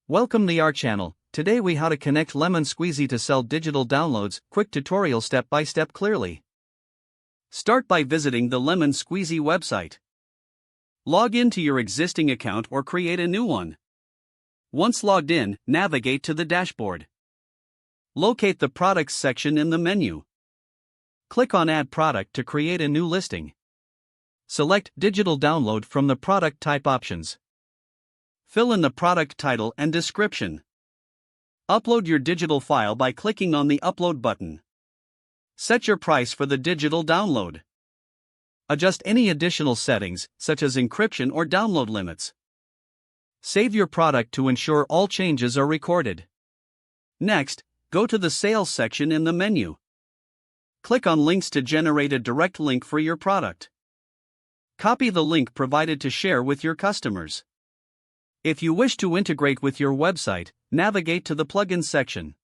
Welcome to our channel. Today we how to connect Lemon Squeezy to sell digital downloads. Quick tutorial step by step clearly. Start by visiting the Lemon Squeezy website. Log into your existing account or create a new one. Once logged in, navigate to the dashboard. Locate the Products section in the menu. Click on Add Product to create a new listing. Select Digital Download from the product type options. Fill in the product title and description. Upload your digital file by clicking on the Upload button. Set your price for the digital download. Adjust any additional settings, such as encryption or download limits. Save your product to ensure all changes are recorded. Next, go to the Sales section in the menu. Click on Links to generate a direct link for your product. Copy the link provided to share with your customers. If you wish to integrate with your website, navigate to the Plugins section.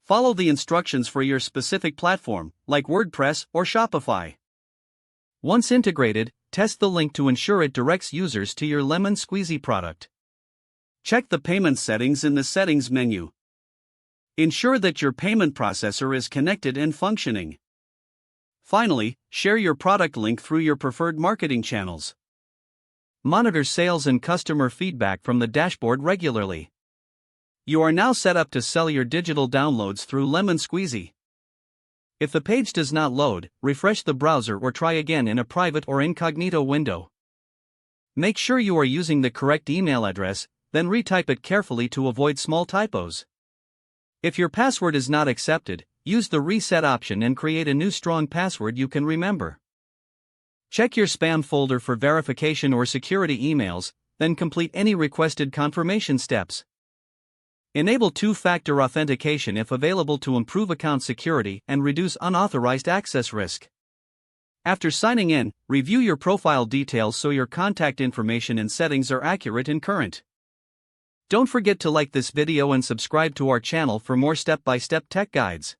Follow the instructions for your specific platform, like WordPress or Shopify. Once integrated, test the link to ensure it directs users to your Lemon Squeezy product. Check the payment settings in the Settings menu. Ensure that your payment processor is connected and functioning. Finally, share your product link through your preferred marketing channels. Monitor sales and customer feedback from the dashboard regularly. You are now set up to sell your digital downloads through Lemon Squeezy. If the page does not load, refresh the browser or try again in a private or incognito window. Make sure you are using the correct email address, then retype it carefully to avoid small typos. If your password is not accepted, use the reset option and create a new strong password you can remember. Check your spam folder for verification or security emails, then complete any requested confirmation steps. Enable two-factor authentication if available to improve account security and reduce unauthorized access risk. After signing in, review your profile details so your contact information and settings are accurate and current. Don't forget to like this video and subscribe to our channel for more step-by-step tech guides.